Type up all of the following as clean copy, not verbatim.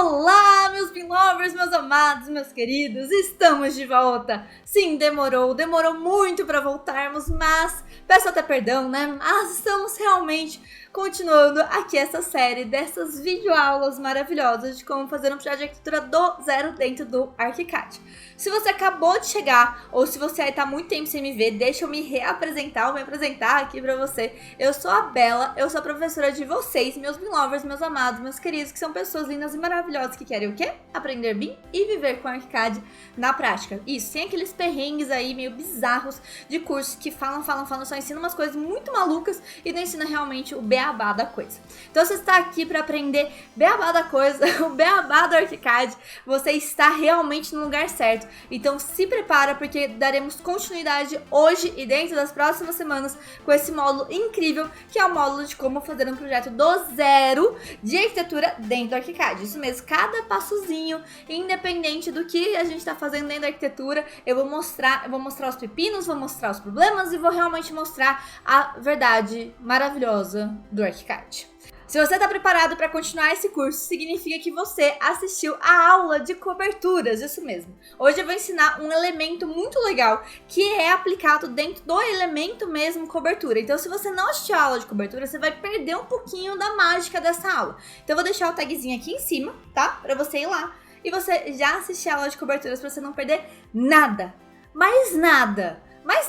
Olá, meus Belovers, meus amados, meus queridos, estamos de volta. Sim, demorou muito para voltarmos, mas peço até perdão, né? Mas estamos realmente continuando aqui essa série dessas videoaulas maravilhosas de como fazer um projeto de arquitetura do zero dentro do ArchiCAD. Se você acabou de chegar ou se você aí tá muito tempo sem me ver, deixa eu me apresentar aqui pra você. Eu sou a Bela, eu sou a professora de vocês, meus Belovers, meus amados, meus queridos, que são pessoas lindas e maravilhosas que querem o quê? Aprender BIM e viver com ArchiCAD na prática. Isso, sem aqueles perrengues aí meio bizarros de cursos que falam, só ensinam umas coisas muito malucas e não ensina realmente o beabá da coisa. Então você está aqui para aprender beabá da coisa, o beabá do ArchiCAD, você está realmente no lugar certo. Então se prepara porque daremos continuidade hoje e dentro das próximas semanas com esse módulo incrível que é o módulo de como fazer um projeto do zero de arquitetura dentro do ArchiCAD. Isso mesmo, cada passozinho, independente do que a gente está fazendo dentro da arquitetura, eu vou mostrar os pepinos, vou mostrar os problemas e vou realmente mostrar a verdade maravilhosa do ArchiCAD. Se você está preparado para continuar esse curso, significa que você assistiu a aula de coberturas, isso mesmo. Hoje eu vou ensinar um elemento muito legal que é aplicado dentro do elemento mesmo cobertura. Então se você não assistiu a aula de cobertura, você vai perder um pouquinho da mágica dessa aula. Então eu vou deixar o tagzinho aqui em cima, tá? Para você ir lá e você já assistir a aula de coberturas para você não perder nada, mais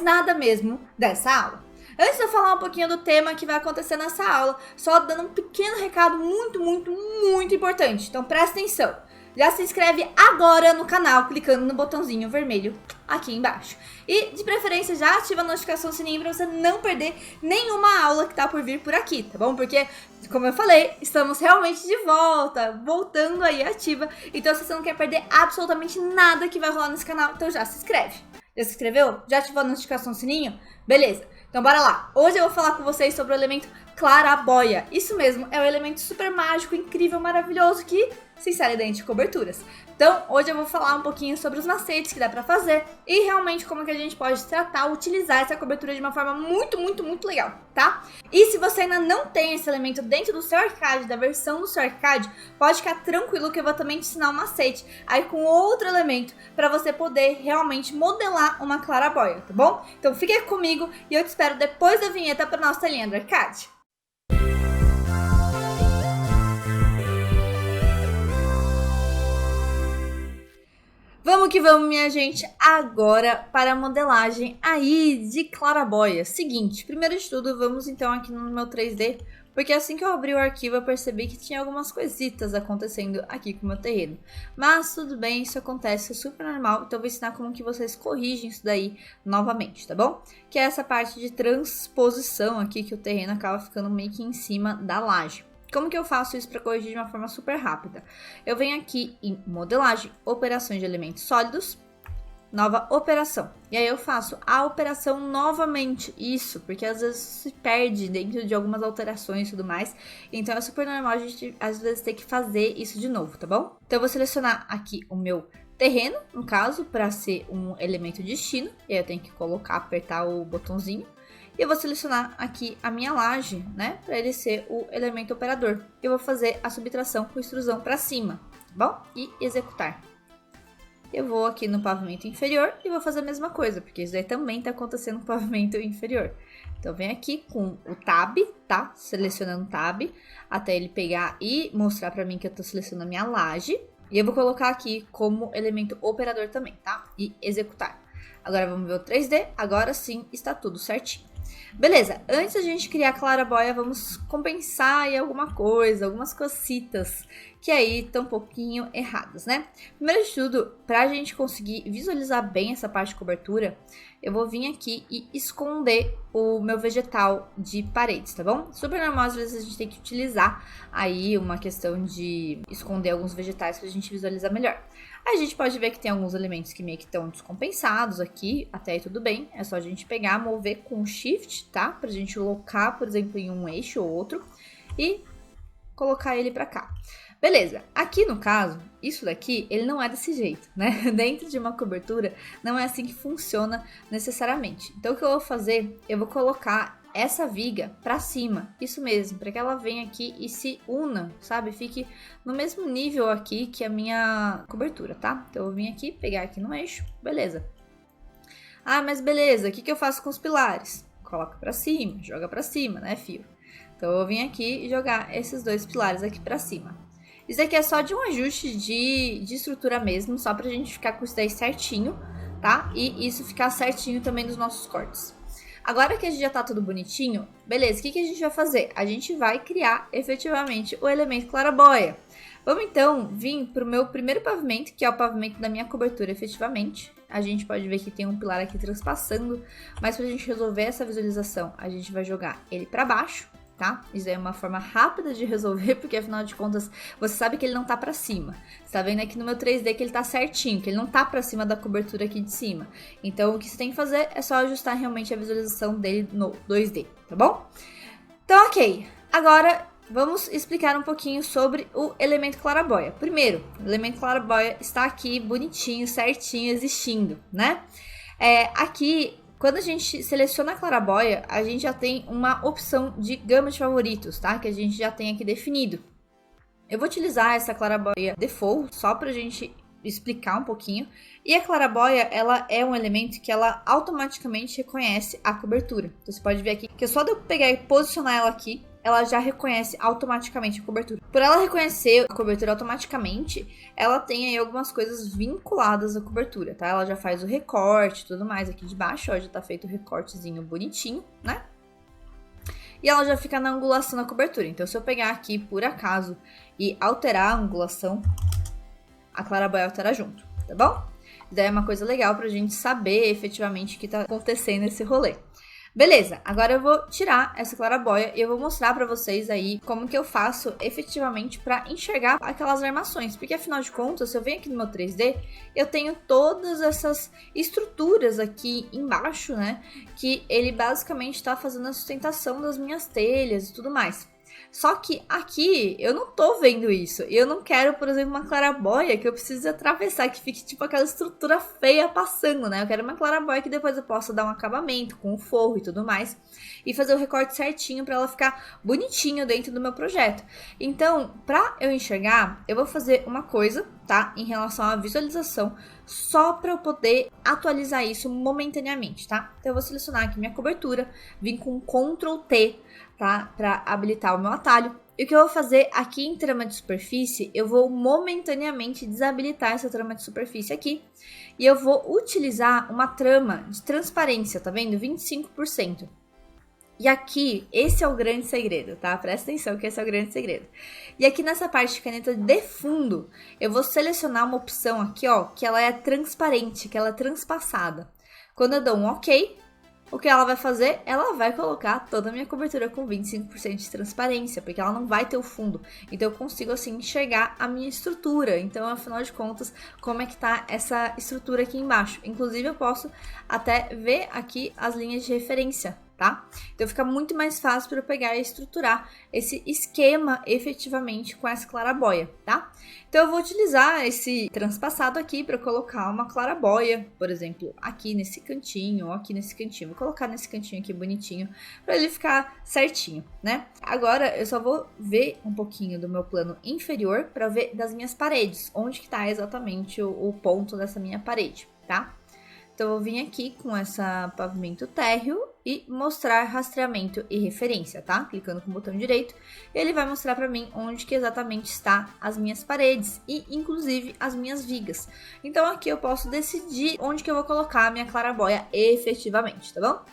nada mesmo dessa aula. Antes de eu falar um pouquinho do tema que vai acontecer nessa aula, só dando um pequeno recado muito importante. Então presta atenção. Já se inscreve agora no canal, clicando no botãozinho vermelho aqui embaixo. E de preferência já ativa a notificação sininho para você não perder nenhuma aula que tá por vir por aqui, tá bom? Porque, como eu falei, estamos realmente de volta, voltando aí ativa. Então se você não quer perder absolutamente nada que vai rolar nesse canal, então já se inscreve. Já se inscreveu? Já ativou a notificação sininho? Beleza. Então bora lá, hoje eu vou falar com vocês sobre o elemento claraboia. Isso mesmo, é um elemento super mágico, incrível, maravilhoso que se insere dentro de coberturas. Então hoje eu vou falar um pouquinho sobre os macetes que dá pra fazer e realmente como que a gente pode tratar, utilizar essa cobertura de uma forma muito legal, tá? E se você ainda não tem esse elemento dentro do seu ArchiCAD, da versão do seu ArchiCAD, pode ficar tranquilo que eu vou também te ensinar um macete aí com outro elemento para você poder realmente modelar uma claraboia, tá bom? Então fique aqui comigo e eu te espero depois da vinheta para nossa telinha do ArchiCAD. Vamos que vamos, minha gente, agora para a modelagem aí de claraboia. Seguinte, primeiro de tudo, vamos então aqui no meu 3D, porque assim que eu abri o arquivo eu percebi que tinha algumas coisitas acontecendo aqui com o meu terreno. Mas tudo bem, isso acontece, é super normal, então eu vou ensinar como que vocês corrigem isso daí novamente, tá bom? Que é essa parte de transposição aqui, que o terreno acaba ficando meio que em cima da laje. Como que eu faço isso para corrigir de uma forma super rápida? Eu venho aqui em modelagem, operações de elementos sólidos, nova operação. E aí eu faço a operação novamente, isso, porque às vezes se perde dentro de algumas alterações e tudo mais. Então é super normal a gente às vezes ter que fazer isso de novo, tá bom? Então eu vou selecionar aqui o meu terreno, no caso, para ser um elemento destino. E aí eu tenho que apertar o botãozinho. E eu vou selecionar aqui a minha laje, né, para ele ser o elemento operador. Eu vou fazer a subtração com extrusão para cima, tá bom? E executar. Eu vou aqui no pavimento inferior e vou fazer a mesma coisa, porque isso daí também está acontecendo no pavimento inferior. Então, vem aqui com o Tab, tá? Selecionando o Tab, até ele pegar e mostrar para mim que eu estou selecionando a minha laje. E eu vou colocar aqui como elemento operador também, tá? E executar. Agora vamos ver o 3D, agora sim está tudo certinho. Beleza, antes da gente criar a claraboia, vamos compensar aí alguma coisa, algumas cositas que aí estão um pouquinho erradas, né? Primeiro de tudo, para a gente conseguir visualizar bem essa parte de cobertura, eu vou vir aqui e esconder o meu vegetal de paredes, tá bom? Super normal, às vezes a gente tem que utilizar aí uma questão de esconder alguns vegetais para a gente visualizar melhor. Aí a gente pode ver que tem alguns elementos que meio que estão descompensados aqui, até aí tudo bem. É só a gente pegar, mover com Shift, tá? Pra gente locar, por exemplo, em um eixo ou outro e colocar ele pra cá. Beleza, aqui no caso, isso daqui, ele não é desse jeito, né? Dentro de uma cobertura, não é assim que funciona necessariamente. Então, o que eu vou fazer? Eu vou colocar essa viga pra cima, isso mesmo, para que ela venha aqui e se una, sabe? Fique no mesmo nível aqui que a minha cobertura, tá? Então eu vou vir aqui, pegar aqui no eixo, beleza. Ah, mas beleza, o que eu faço com os pilares? Coloca pra cima, joga pra cima, né, fio? Então eu vou vir aqui e jogar esses 2 pilares aqui pra cima. Isso aqui é só de um ajuste de estrutura mesmo, só pra gente ficar com isso daí certinho, tá? E isso ficar certinho também nos nossos cortes. Agora que a gente já tá tudo bonitinho, beleza, o que a gente vai fazer? A gente vai criar efetivamente o elemento claraboia. Vamos então vir pro meu primeiro pavimento, que é o pavimento da minha cobertura efetivamente. A gente pode ver que tem um pilar aqui transpassando, mas pra gente resolver essa visualização, a gente vai jogar ele pra baixo, tá? Isso é uma forma rápida de resolver, porque afinal de contas, você sabe que ele não tá pra cima. Você tá vendo aqui no meu 3D que ele tá certinho, que ele não tá pra cima da cobertura aqui de cima. Então, o que você tem que fazer é só ajustar realmente a visualização dele no 2D, tá bom? Então, ok. Agora, vamos explicar um pouquinho sobre o elemento claraboia. Primeiro, o elemento claraboia está aqui bonitinho, certinho, existindo, né? Aqui, quando a gente seleciona a claraboia, a gente já tem uma opção de gama de favoritos, tá? Que a gente já tem aqui definido. Eu vou utilizar essa claraboia default só pra gente explicar um pouquinho. E a claraboia, ela é um elemento que ela automaticamente reconhece a cobertura. Então você pode ver aqui que só de eu pegar e posicionar ela aqui, ela já reconhece automaticamente a cobertura. Por ela reconhecer a cobertura automaticamente, ela tem aí algumas coisas vinculadas à cobertura, tá? Ela já faz o recorte e tudo mais aqui de baixo, ó, já tá feito o recortezinho bonitinho, né? E ela já fica na angulação da cobertura. Então, se eu pegar aqui, por acaso, e alterar a angulação, a claraboia altera junto, tá bom? Daí é uma coisa legal pra gente saber efetivamente o que tá acontecendo nesse rolê. Beleza, agora eu vou tirar essa claraboia e eu vou mostrar pra vocês aí como que eu faço efetivamente pra enxergar aquelas armações. Porque afinal de contas, se eu venho aqui no meu 3D, eu tenho todas essas estruturas aqui embaixo, né? Que ele basicamente tá fazendo a sustentação das minhas telhas e tudo mais. Só que aqui eu não tô vendo isso. E eu não quero, por exemplo, uma claraboia que eu precise atravessar, que fique tipo aquela estrutura feia passando, né? Eu quero uma claraboia que depois eu possa dar um acabamento com o forro e tudo mais. E fazer o recorte certinho pra ela ficar bonitinho dentro do meu projeto. Então, pra eu enxergar, eu vou fazer uma coisa, tá? Em relação à visualização, só pra eu poder atualizar isso momentaneamente, tá? Então eu vou selecionar aqui minha cobertura, vim com Ctrl T, tá? Para habilitar o meu atalho. E o que eu vou fazer aqui em trama de superfície, eu vou momentaneamente desabilitar essa trama de superfície aqui. E eu vou utilizar uma trama de transparência, tá vendo? 25%. E aqui, esse é o grande segredo, tá? Presta atenção que esse é o grande segredo. E aqui nessa parte de caneta de fundo, eu vou selecionar uma opção aqui, ó, que ela é transparente, que ela é transpassada. Quando eu dou um OK, o que ela vai fazer? Ela vai colocar toda a minha cobertura com 25% de transparência, porque ela não vai ter o fundo. Então eu consigo assim enxergar a minha estrutura. Então, afinal de contas, como é que tá essa estrutura aqui embaixo? Inclusive, eu posso até ver aqui as linhas de referência, tá? Então fica muito mais fácil para eu pegar e estruturar esse esquema efetivamente com essa claraboia, tá? Então eu vou utilizar esse transpassado aqui para colocar uma claraboia, por exemplo, aqui nesse cantinho ou aqui nesse cantinho. Vou colocar nesse cantinho aqui bonitinho para ele ficar certinho, né? Agora eu só vou ver um pouquinho do meu plano inferior para ver das minhas paredes, onde que tá exatamente o ponto dessa minha parede, tá? Então, eu vou vir aqui com essa pavimento térreo e mostrar rastreamento e referência, tá? Clicando com o botão direito, ele vai mostrar para mim onde que exatamente está as minhas paredes e, inclusive, as minhas vigas. Então, aqui eu posso decidir onde que eu vou colocar a minha claraboia efetivamente, tá bom?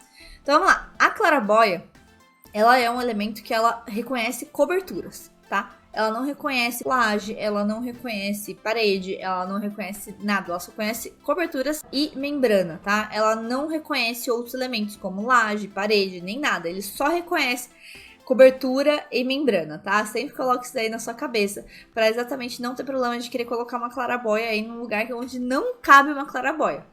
Então, vamos lá. A claraboia, ela é um elemento que ela reconhece coberturas, tá? Ela não reconhece laje, ela não reconhece parede, ela não reconhece nada, ela só conhece coberturas e membrana, tá? Ela não reconhece outros elementos como laje, parede, nem nada, ele só reconhece cobertura e membrana, tá? Sempre coloque isso daí na sua cabeça, para exatamente não ter problema de querer colocar uma claraboia aí num lugar onde não cabe uma claraboia.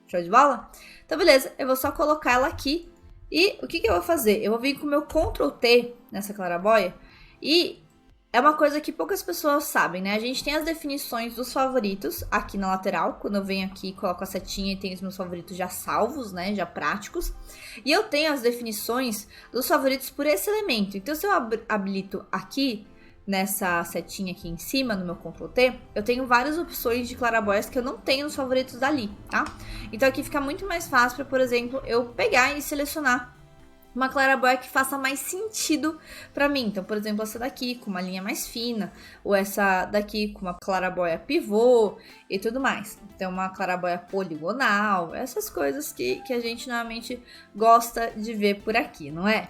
Show de bola? Então, beleza, eu vou só colocar ela aqui e o que eu vou fazer? Eu vou vir com o meu Ctrl T nessa claraboia e é uma coisa que poucas pessoas sabem, né? A gente tem as definições dos favoritos aqui na lateral. Quando eu venho aqui, coloco a setinha e tenho os meus favoritos já salvos, né? Já práticos. E eu tenho as definições dos favoritos por esse elemento. Então, se eu habilito aqui, nessa setinha aqui em cima, no meu Ctrl T, eu tenho várias opções de claraboias que eu não tenho nos favoritos dali, tá? Então, aqui fica muito mais fácil para, por exemplo, eu pegar e selecionar uma claraboia que faça mais sentido pra mim. Então, por exemplo, essa daqui com uma linha mais fina, ou essa daqui com uma claraboia pivô e tudo mais. Então, uma claraboia poligonal, essas coisas que a gente normalmente gosta de ver por aqui, não é?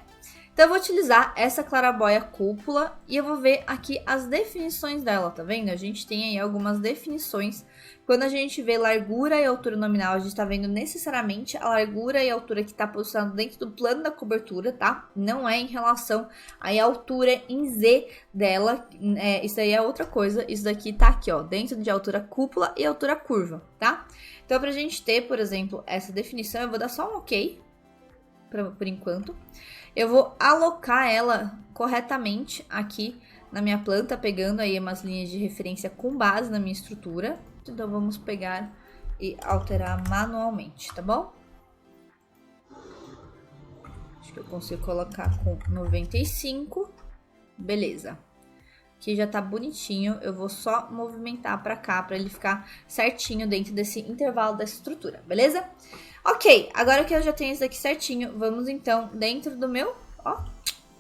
Então, eu vou utilizar essa claraboia cúpula e eu vou ver aqui as definições dela, tá vendo? A gente tem aí algumas definições. Quando a gente vê largura e altura nominal, a gente tá vendo necessariamente a largura e a altura que tá posicionada dentro do plano da cobertura, tá? Não é em relação aí à altura em Z dela, isso aí é outra coisa. Isso daqui tá aqui, ó, dentro de altura cúpula e altura curva, tá? Então, pra gente ter, por exemplo, essa definição, eu vou dar só um OK, por enquanto. Eu vou alocar ela corretamente aqui na minha planta, pegando aí umas linhas de referência com base na minha estrutura. Então, vamos pegar e alterar manualmente, tá bom? Acho que eu consigo colocar com 95. Beleza. Aqui já tá bonitinho. Eu vou só movimentar pra cá, pra ele ficar certinho dentro desse intervalo da estrutura, beleza? Ok, agora que eu já tenho isso aqui certinho, vamos então dentro do meu, ó,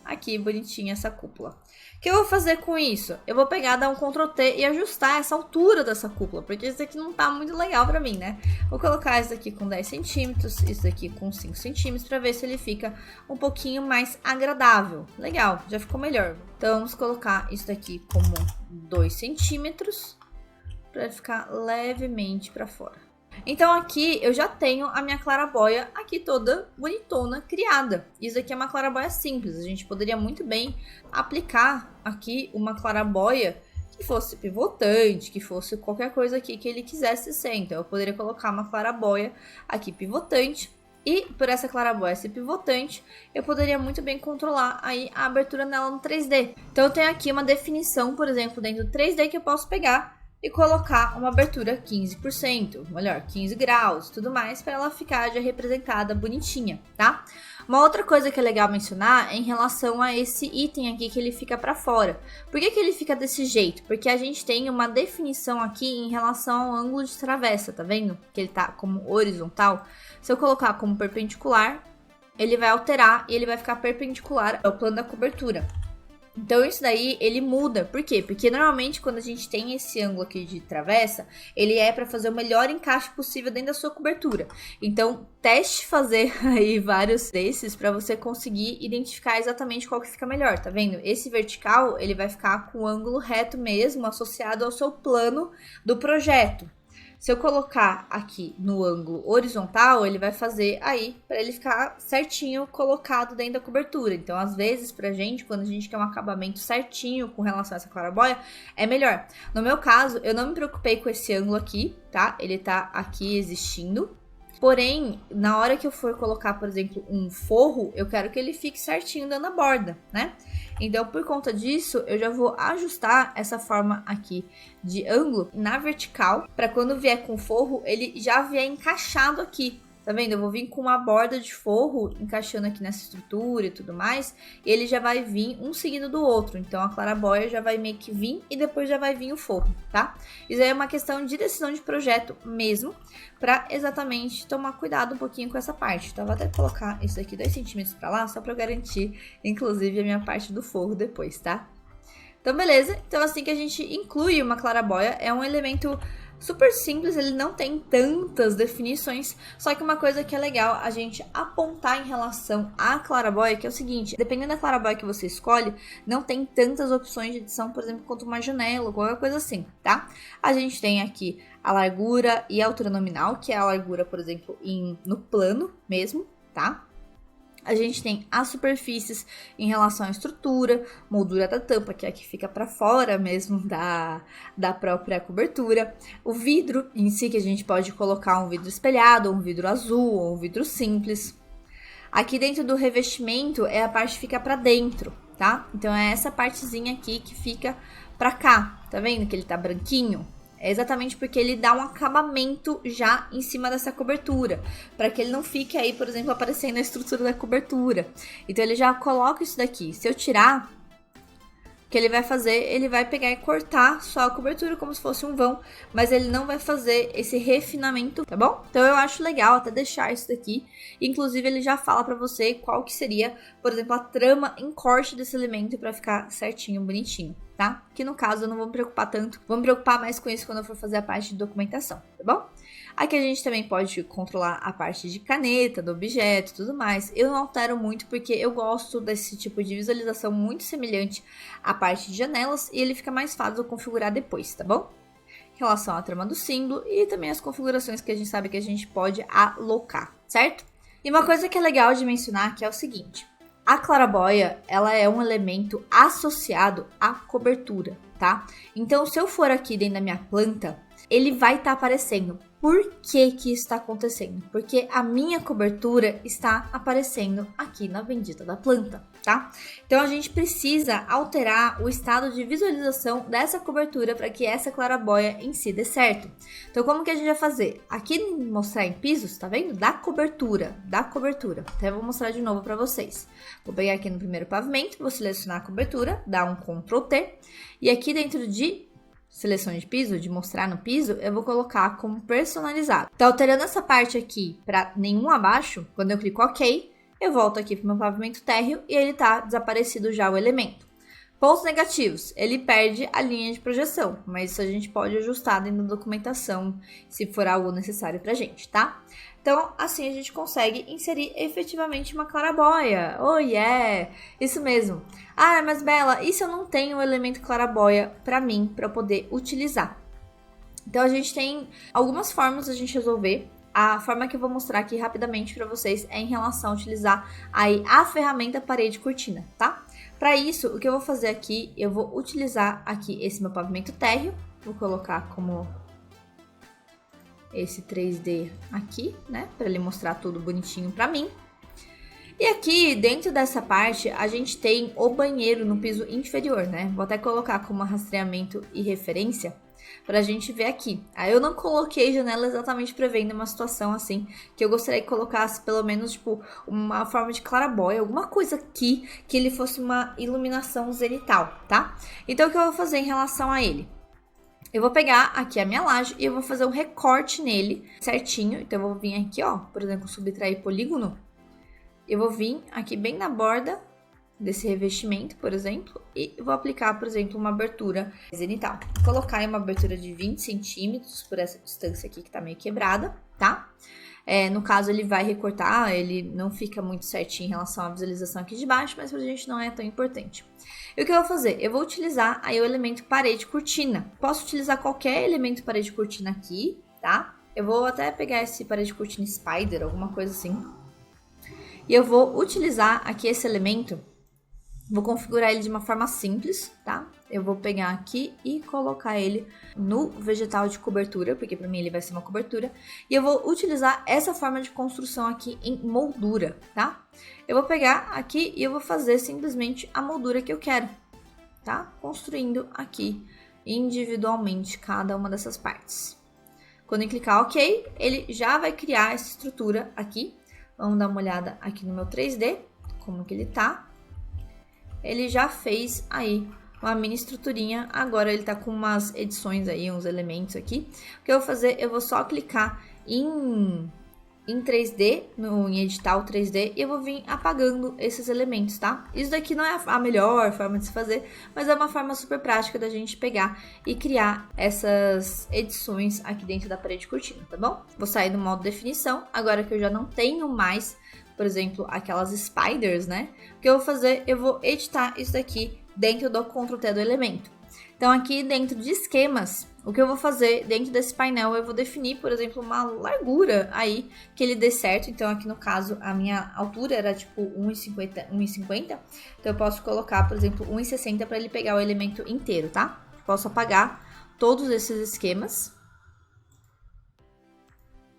aqui bonitinha essa cúpula. O que eu vou fazer com isso? Eu vou pegar, dar um Ctrl T e ajustar essa altura dessa cúpula, porque isso aqui não tá muito legal pra mim, né? Vou colocar isso aqui com 10 centímetros, isso aqui com 5 centímetros, pra ver se ele fica um pouquinho mais agradável. Legal, já ficou melhor. Então, vamos colocar isso daqui como 2 centímetros, pra ficar levemente pra fora. Então, aqui eu já tenho a minha claraboia aqui toda bonitona, criada. Isso aqui é uma claraboia simples. A gente poderia muito bem aplicar aqui uma claraboia que fosse pivotante, que fosse qualquer coisa aqui que ele quisesse ser. Então, eu poderia colocar uma claraboia aqui pivotante. E por essa claraboia ser pivotante, eu poderia muito bem controlar aí a abertura nela no 3D. Então, eu tenho aqui uma definição, por exemplo, dentro do 3D que eu posso pegar e colocar uma abertura 15%, melhor, 15 graus, tudo mais, para ela ficar já representada bonitinha, tá? Uma outra coisa que é legal mencionar é em relação a esse item aqui que ele fica para fora. Por que ele fica desse jeito? Porque a gente tem uma definição aqui em relação ao ângulo de travessa, tá vendo? Que ele tá como horizontal. Se eu colocar como perpendicular, ele vai alterar e ele vai ficar perpendicular ao plano da cobertura. Então, isso daí, ele muda. Por quê? Porque, normalmente, quando a gente tem esse ângulo aqui de travessa, ele é para fazer o melhor encaixe possível dentro da sua cobertura. Então, teste fazer aí vários desses para você conseguir identificar exatamente qual que fica melhor, tá vendo? Esse vertical, ele vai ficar com o ângulo reto mesmo, associado ao seu plano do projeto. Se eu colocar aqui no ângulo horizontal, ele vai fazer aí para ele ficar certinho colocado dentro da cobertura. Então, às vezes, pra gente, quando a gente quer um acabamento certinho com relação a essa claraboia, é melhor. No meu caso, eu não me preocupei com esse ângulo aqui, tá? Ele tá aqui existindo. Porém, na hora que eu for colocar, por exemplo, um forro, eu quero que ele fique certinho dando a borda, né? Então, por conta disso, eu já vou ajustar essa forma aqui de ângulo na vertical, para quando vier com forro, ele já vier encaixado aqui. Tá vendo? Eu vou vir com uma borda de forro encaixando aqui nessa estrutura e tudo mais, e ele já vai vir um seguido do outro. Então, a claraboia já vai meio que vir e depois já vai vir o forro, tá? Isso aí é uma questão de decisão de projeto mesmo, para exatamente tomar cuidado um pouquinho com essa parte. Então, eu vou até colocar isso aqui 2 centímetros para lá, só para garantir, inclusive, a minha parte do forro depois, tá? Então, beleza. Então, assim que a gente inclui uma claraboia, é um elemento super simples, ele não tem tantas definições, só que uma coisa que é legal a gente apontar em relação à claraboia, que é o seguinte, dependendo da claraboia que você escolhe, não tem tantas opções de edição, por exemplo, quanto uma janela ou qualquer coisa assim, tá? A gente tem aqui a largura e a altura nominal, que é a largura, por exemplo, no plano mesmo, tá? A gente tem as superfícies em relação à estrutura, moldura da tampa, que é a que fica para fora mesmo da própria cobertura. O vidro em si, que a gente pode colocar um vidro espelhado, um vidro azul ou um vidro simples. Aqui dentro do revestimento é a parte que fica para dentro, tá? Então é essa partezinha aqui que fica pra cá, tá vendo que ele tá branquinho? É exatamente porque ele dá um acabamento já em cima dessa cobertura, para que ele não fique aí, por exemplo, aparecendo a estrutura da cobertura. Então ele já coloca isso daqui. Se eu tirar, o que ele vai fazer, ele vai pegar e cortar só a cobertura como se fosse um vão, mas ele não vai fazer esse refinamento, tá bom? Então eu acho legal até deixar isso daqui. Inclusive ele já fala pra você qual que seria, por exemplo, a trama em corte desse elemento para ficar certinho, bonitinho, tá? Que no caso eu não vou me preocupar tanto, vou me preocupar mais com isso quando eu for fazer a parte de documentação, tá bom? Aqui a gente também pode controlar a parte de caneta, do objeto e tudo mais. Eu não altero muito porque eu gosto desse tipo de visualização muito semelhante à parte de janelas e ele fica mais fácil de configurar depois, tá bom? Em relação à trama do símbolo e também as configurações que a gente sabe que a gente pode alocar, certo? E uma coisa que é legal de mencionar que é o seguinte: a claraboia, ela é um elemento associado à cobertura, tá? Então, se eu for aqui dentro da minha planta, ele vai estar aparecendo. Por que que isso está acontecendo? Porque a minha cobertura está aparecendo aqui na bendita da planta, tá? Então, a gente precisa alterar o estado de visualização dessa cobertura para que essa claraboia em si dê certo. Então, como que a gente vai fazer? Aqui mostrar em pisos, tá vendo? Da cobertura. Até vou mostrar de novo para vocês. Vou pegar aqui no primeiro pavimento, vou selecionar a cobertura, dar um Ctrl T. E aqui dentro de seleção de piso, de mostrar no piso, eu vou colocar como personalizado. Então, alterando essa parte aqui para nenhum abaixo, quando eu clico OK, eu volto aqui para o meu pavimento térreo e ele tá desaparecido já o elemento. Pontos negativos, ele perde a linha de projeção, mas isso a gente pode ajustar dentro da documentação, se for algo necessário pra gente, tá? Então, assim a gente consegue inserir efetivamente uma claraboia. Oh, yeah! Isso mesmo. Ah, mas Bela, e se eu não tenho o elemento claraboia pra mim, pra eu poder utilizar? Então, a gente tem algumas formas de a gente resolver. A forma que eu vou mostrar aqui rapidamente pra vocês é em relação a utilizar aí a ferramenta parede cortina, tá? Para isso, o que eu vou fazer aqui, eu vou utilizar aqui esse meu pavimento térreo, vou colocar como esse 3D aqui, né, para ele mostrar tudo bonitinho para mim. E aqui, dentro dessa parte, a gente tem o banheiro no piso inferior, né, vou até colocar como rastreamento e referência, pra gente ver aqui. Aí eu não coloquei janela exatamente prevendo uma situação assim, que eu gostaria que colocasse pelo menos, tipo, uma forma de claraboia, alguma coisa aqui, que ele fosse uma iluminação zenital, tá? Então, o que eu vou fazer em relação a ele? Eu vou pegar aqui a minha laje e eu vou fazer um recorte nele certinho. Então, eu vou vir aqui, ó, por exemplo, subtrair polígono. Eu vou vir aqui bem na borda desse revestimento, por exemplo, e vou aplicar, por exemplo, uma abertura zenital. Vou colocar aí uma abertura de 20 centímetros por essa distância aqui que tá meio quebrada, tá? No caso, ele vai recortar, ele não fica muito certinho em relação à visualização aqui de baixo, mas pra gente não é tão importante. E o que eu vou fazer? Eu vou utilizar aí o elemento parede cortina. Posso utilizar qualquer elemento parede cortina aqui, tá? Eu vou até pegar esse parede cortina spider, alguma coisa assim. E eu vou utilizar aqui esse elemento. Vou configurar ele de uma forma simples, tá? Eu vou pegar aqui e colocar ele no vegetal de cobertura, porque para mim ele vai ser uma cobertura. E eu vou utilizar essa forma de construção aqui em moldura, tá? Eu vou pegar aqui e eu vou fazer simplesmente a moldura que eu quero, tá? Construindo aqui individualmente cada uma dessas partes. Quando eu clicar OK, ele já vai criar essa estrutura aqui. Vamos dar uma olhada aqui no meu 3D, como que ele tá. Ele já fez aí uma mini estruturinha, agora ele tá com umas edições aí, uns elementos aqui. O que eu vou fazer, eu vou só clicar em 3D, em editar o 3D, e eu vou vir apagando esses elementos, tá? Isso daqui não é a melhor forma de se fazer, mas é uma forma super prática da gente pegar e criar essas edições aqui dentro da parede cortina, tá bom? Vou sair do modo definição, agora que eu já não tenho mais, por exemplo, aquelas spiders, né? O que eu vou fazer, eu vou editar isso daqui dentro do Ctrl T do elemento. Então, aqui dentro de esquemas, o que eu vou fazer dentro desse painel, eu vou definir, por exemplo, uma largura aí que ele dê certo. Então, aqui no caso, a minha altura era tipo 1,50. Então, eu posso colocar, por exemplo, 1,60 para ele pegar o elemento inteiro, tá? Posso apagar todos esses esquemas.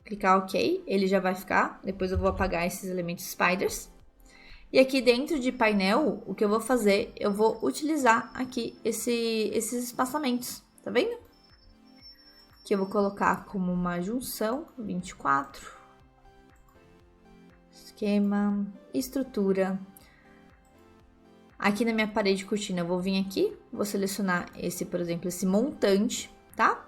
Clicar OK, ele já vai ficar. Depois eu vou apagar esses elementos spiders. E aqui dentro de painel, o que eu vou fazer, eu vou utilizar aqui esses espaçamentos, tá vendo? Que eu vou colocar como uma junção, 24, esquema, estrutura. Aqui na minha parede de cortina, eu vou vir aqui, vou selecionar esse, por exemplo, esse montante, tá?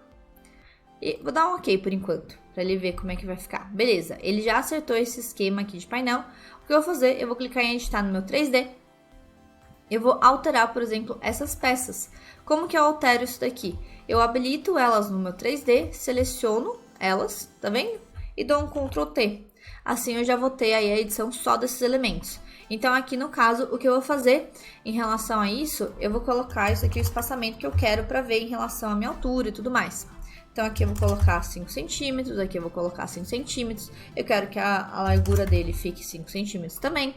E vou dar um ok por enquanto, pra ele ver como é que vai ficar. Beleza, ele já acertou esse esquema aqui de painel. O que eu vou fazer? Eu vou clicar em editar no meu 3D. Eu vou alterar, por exemplo, essas peças. Como que eu altero isso daqui? Eu habilito elas no meu 3D, seleciono elas, tá vendo? E dou um Ctrl T. Assim eu já vou ter aí a edição só desses elementos. Então aqui no caso, o que eu vou fazer em relação a isso, eu vou colocar isso aqui, o espaçamento que eu quero pra ver em relação à minha altura e tudo mais. Então aqui eu vou colocar 5 centímetros, aqui eu vou colocar 5 centímetros. Eu quero que a largura dele fique 5 centímetros também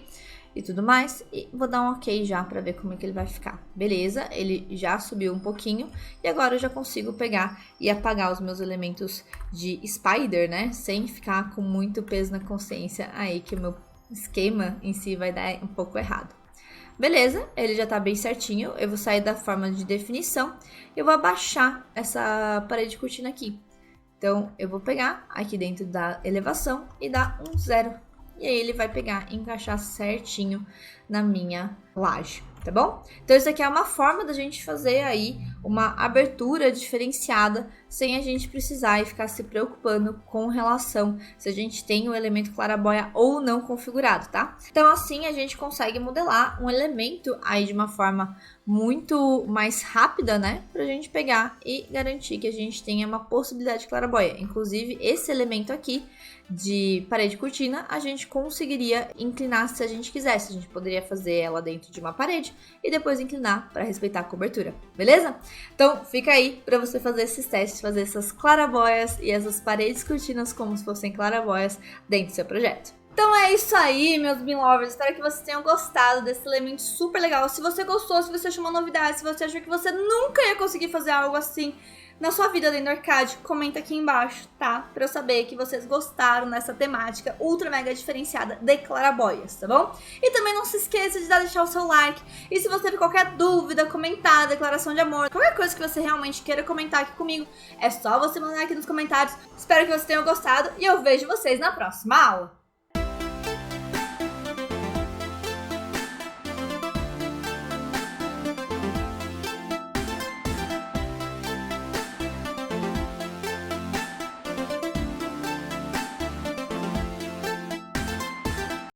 e tudo mais. E vou dar um ok já para ver como é que ele vai ficar. Beleza, ele já subiu um pouquinho e agora eu já consigo pegar e apagar os meus elementos de Spider, né? Sem ficar com muito peso na consciência aí que o meu esquema em si vai dar um pouco errado. Beleza, ele já tá bem certinho. Eu vou sair da forma de definição e eu vou abaixar essa parede de cortina aqui. Então, eu vou pegar aqui dentro da elevação e dar um 0. E aí ele vai pegar e encaixar certinho na minha laje, tá bom? Então, isso aqui é uma forma da gente fazer aí uma abertura diferenciada sem a gente precisar e ficar se preocupando com relação se a gente tem o elemento claraboia ou não configurado, tá? Então, assim a gente consegue modelar um elemento aí de uma forma muito mais rápida, né? Pra gente pegar e garantir que a gente tenha uma possibilidade de claraboia. Inclusive, esse elemento aqui de parede cortina, a gente conseguiria inclinar se a gente quisesse. A gente poderia fazer ela dentro de uma parede e depois inclinar para respeitar a cobertura, beleza? Então, fica aí para você fazer esses testes, fazer essas claraboias e essas paredes cortinas como se fossem claraboias dentro do seu projeto. Então é isso aí, meus Bean Lovers. Espero que vocês tenham gostado desse elemento super legal. Se você gostou, se você achou uma novidade, se você achou que você nunca ia conseguir fazer algo assim na sua vida dentro do arcade, comenta aqui embaixo, tá? Pra eu saber que vocês gostaram dessa temática ultra mega diferenciada de claraboias, tá bom? E também não se esqueça de deixar o seu like. E se você tiver qualquer dúvida, comentário, declaração de amor, qualquer coisa que você realmente queira comentar aqui comigo, é só você mandar aqui nos comentários. Espero que vocês tenham gostado e eu vejo vocês na próxima aula.